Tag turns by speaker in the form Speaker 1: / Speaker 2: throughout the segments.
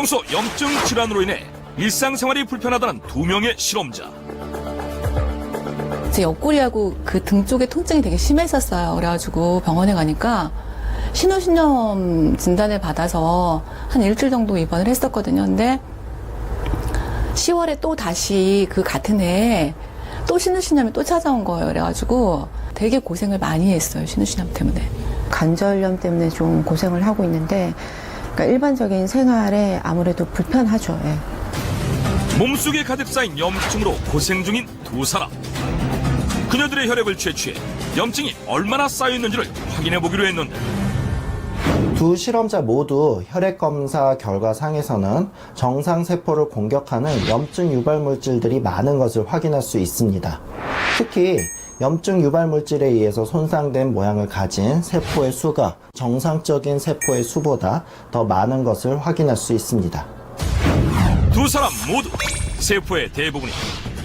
Speaker 1: 평소 염증 질환으로 인해 일상생활이 불편하다는 2명의 실험자.
Speaker 2: 제 옆구리하고 그 등 쪽에 통증이 되게 심했었어요. 그래가지고 병원에 가니까 신우신염 진단을 받아서 한 일주일 정도 입원을 했었거든요. 근데 10월에 또 다시 그 같은 해에 또 신우신염이 또 찾아온 거예요. 그래가지고 되게 고생을 많이 했어요. 신우신염 때문에.
Speaker 3: 관절염 때문에 좀 고생을 하고 있는데, 그러니까 일반적인 생활에 아무래도 불편하죠. 예.
Speaker 1: 몸속에 가득 쌓인 염증으로 고생 중인 2사람. 그녀들의 혈액을 채취해 염증이 얼마나 쌓여있는지를 확인해보기로 했는데,
Speaker 4: 두 실험자 모두 혈액 검사 결과상에서는 정상세포를 공격하는 염증 유발 물질들이 많은 것을 확인할 수 있습니다. 특히 염증 유발 물질에 의해서 손상된 모양을 가진 세포의 수가 정상적인 세포의 수보다 더 많은 것을 확인할 수 있습니다.
Speaker 1: 2사람 모두 세포의 대부분이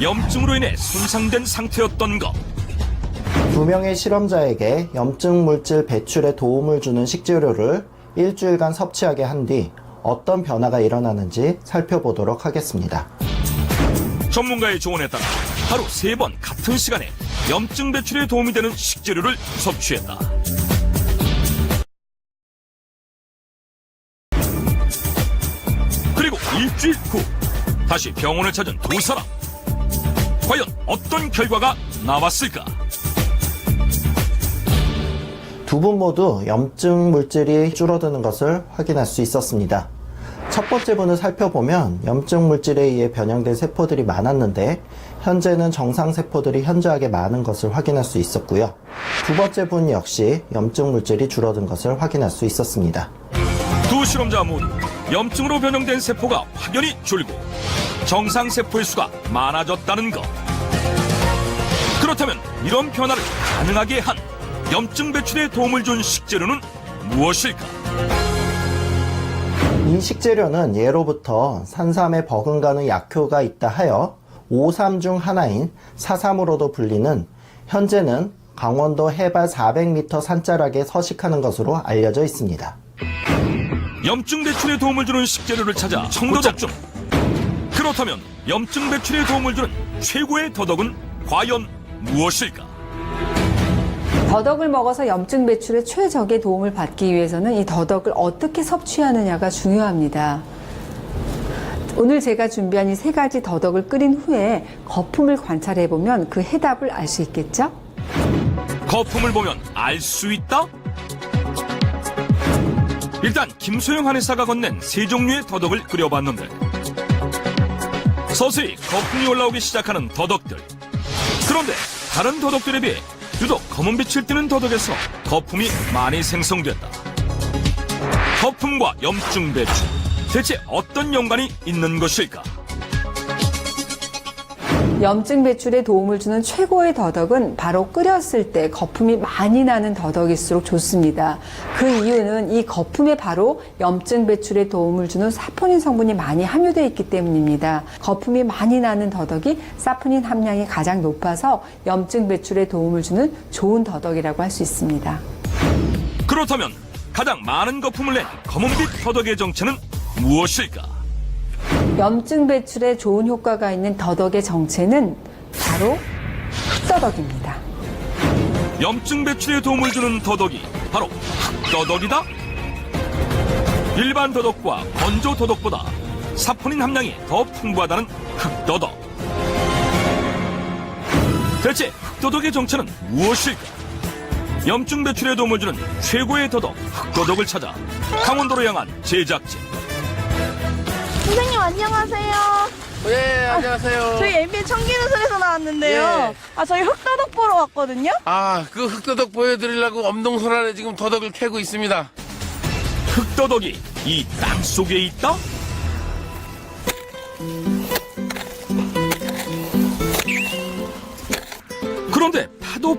Speaker 1: 염증으로 인해 손상된 상태였던 것.
Speaker 4: 2명의 실험자에게 염증 물질 배출에 도움을 주는 식재료를 일주일간 섭취하게 한 뒤 어떤 변화가 일어나는지 살펴보도록 하겠습니다.
Speaker 1: 전문가의 조언에 따라 하루 3번 같은 시간에 염증 배출에 도움이 되는 식재료를 섭취했다. 그리고 일주일 후 다시 병원을 찾은 2사람. 과연 어떤 결과가 나왔을까?
Speaker 4: 두 분 모두 염증 물질이 줄어드는 것을 확인할 수 있었습니다. 첫 번째 분을 살펴보면 염증 물질에 의해 변형된 세포들이 많았는데 현재는 정상 세포들이 현저하게 많은 것을 확인할 수 있었고요. 두 번째 분 역시 염증 물질이 줄어든 것을 확인할 수 있었습니다.
Speaker 1: 2 실험자 모두 염증으로 변형된 세포가 확연히 줄고 정상 세포의 수가 많아졌다는 것. 그렇다면 이런 변화를 가능하게 한 염증 배출에 도움을 준 식재료는 무엇일까?
Speaker 4: 이 식재료는 예로부터 산삼에 버금가는 약효가 있다 하여 5삼 중 하나인 사삼으로도 불리는, 현재는 강원도 해발 400m 산자락에 서식하는 것으로 알려져 있습니다.
Speaker 1: 염증 배출에 도움을 주는 식재료를 찾아 청도덕 중. 그렇다면 염증 배출에 도움을 주는 최고의 더덕은 과연 무엇일까?
Speaker 5: 더덕을 먹어서 염증 배출에 최적의 도움을 받기 위해서는 이 더덕을 어떻게 섭취하느냐가 중요합니다. 오늘 제가 준비한 이 3가지 더덕을 끓인 후에 거품을 관찰해보면 그 해답을 알 수 있겠죠?
Speaker 1: 거품을 보면 알 수 있다? 일단 김소영 한의사가 건넨 3종류의 더덕을 끓여봤는데 서서히 거품이 올라오기 시작하는 더덕들. 그런데 다른 더덕들에 비해 유독 검은빛을 띠는 더덕에서 거품이 많이 생성됐다. 거품과 염증 배출, 대체 어떤 연관이 있는 것일까?
Speaker 5: 염증 배출에 도움을 주는 최고의 더덕은 바로 끓였을 때 거품이 많이 나는 더덕일수록 좋습니다. 그 이유는 이 거품에 바로 염증 배출에 도움을 주는 사포닌 성분이 많이 함유되어 있기 때문입니다. 거품이 많이 나는 더덕이 사포닌 함량이 가장 높아서 염증 배출에 도움을 주는 좋은 더덕이라고 할 수 있습니다.
Speaker 1: 그렇다면 가장 많은 거품을 낸 검은빛 더덕의 정체는 무엇일까?
Speaker 5: 염증 배출에 좋은 효과가 있는 더덕의 정체는 바로 흑더덕입니다.
Speaker 1: 염증 배출에 도움을 주는 더덕이 바로 흑더덕이다? 일반 더덕과 건조 더덕보다 사포닌 함량이 더 풍부하다는 흑더덕. 대체 흑더덕의 정체는 무엇일까? 염증 배출에 도움을 주는 최고의 더덕 흑더덕을 찾아 강원도로 향한 제작진.
Speaker 6: 선생님 안녕하세요.
Speaker 7: 네, 안녕하세요.
Speaker 6: 저희 MBN 청기누설에서 나왔는데요.
Speaker 7: 예.
Speaker 6: 저희 흑더덕 보러 왔거든요.
Speaker 7: 그 흑더덕 보여드리려고 엄동설 안에 지금 더덕을 캐고 있습니다.
Speaker 1: 흑더덕이 이 땅 속에 있다? 그런데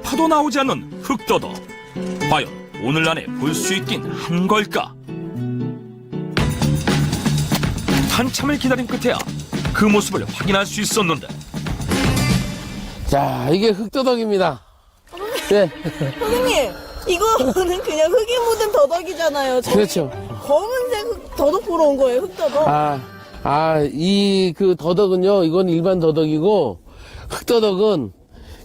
Speaker 1: 파도 나오지 않는 흑더덕. 과연 오늘 안에 볼 수 있긴 한 걸까? 한참을 기다린 끝에야 그 모습을 확인할 수 있었는데,
Speaker 7: 자, 이게 흑더덕입니다. 네,
Speaker 6: 선생님, 이거는 그냥 흙이 묻은 더덕이잖아요.
Speaker 7: 그렇죠.
Speaker 6: 검은색 더덕 보러 온 거예요, 흑더덕?
Speaker 7: 이 그 더덕은요, 이건 일반 더덕이고, 흑더덕은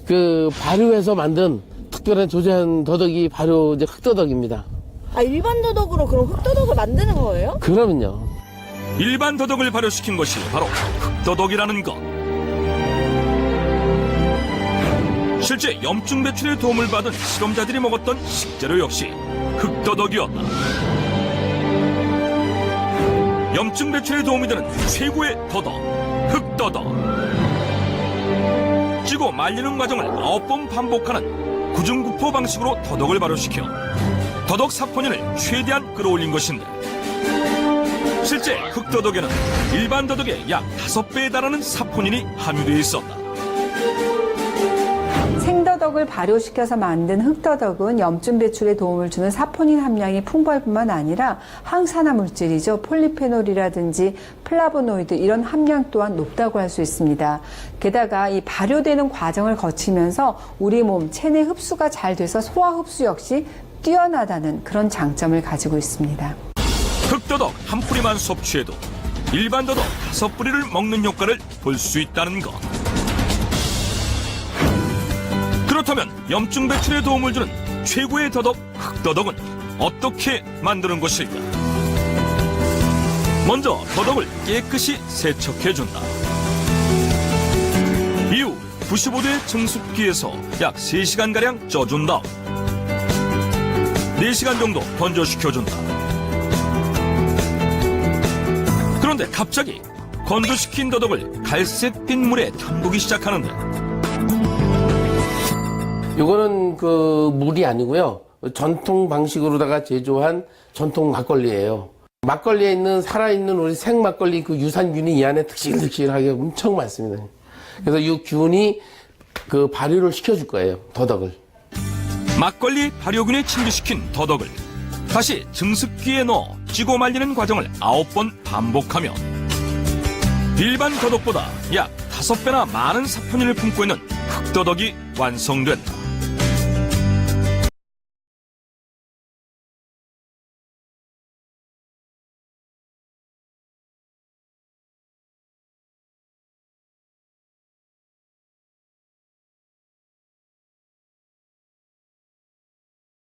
Speaker 7: 그 발효해서 만든 특별한 조제한 더덕이 바로 이제 흑더덕입니다.
Speaker 6: 아, 일반 더덕으로 그럼 흑더덕을 만드는 거예요?
Speaker 7: 그러면요.
Speaker 1: 일반 더덕을 발효시킨 것이 바로 흑더덕이라는 것. 실제 염증 배출에 도움을 받은 실험자들이 먹었던 식재료 역시 흑더덕이었다. 염증 배출에 도움이 되는 최고의 더덕, 흑더덕. 찌고 말리는 과정을 9번 반복하는 구중구포 방식으로 더덕을 발효시켜 더덕 사포닌을 최대한 끌어올린 것인데, 실제 흑더덕에는 일반 더덕의 약 5배에 달하는 사포닌이 함유되어 있었다.
Speaker 5: 생더덕을 발효시켜서 만든 흑더덕은 염증 배출에 도움을 주는 사포닌 함량이 풍부할 뿐만 아니라 항산화 물질이죠. 폴리페놀이라든지 플라보노이드 이런 함량 또한 높다고 할 수 있습니다. 게다가 이 발효되는 과정을 거치면서 우리 몸 체내 흡수가 잘 돼서 소화 흡수 역시 뛰어나다는 그런 장점을 가지고 있습니다.
Speaker 1: 흑더덕 한 뿌리만 섭취해도 일반 더덕 5뿌리를 먹는 효과를 볼 수 있다는 것. 그렇다면 염증 배출에 도움을 주는 최고의 더덕 흑더덕은 어떻게 만드는 것일까? 먼저 더덕을 깨끗이 세척해준다. 이후 95도의 증습기에서 약 3시간가량 쪄준 다음 4시간 정도 건조시켜준다. 그런데 갑자기 건조시킨 더덕을 갈색빛 물에 담그기 시작하는데,
Speaker 7: 요거는 그 물이 아니고요. 전통 방식으로다가 제조한 전통 막걸리예요. 막걸리에 있는 살아있는 우리 생막걸리 그 유산균이 이 안에 득실득실하게 엄청 많습니다. 그래서 이 균이 그 발효를 시켜줄 거예요, 더덕을.
Speaker 1: 막걸리 발효균에 침투시킨 더덕을 다시 증습기에 넣어 찌고 말리는 과정을 9번 반복하면 일반 더덕보다 약 5배나 많은 사포닌을 품고 있는 흑더덕이 완성된다.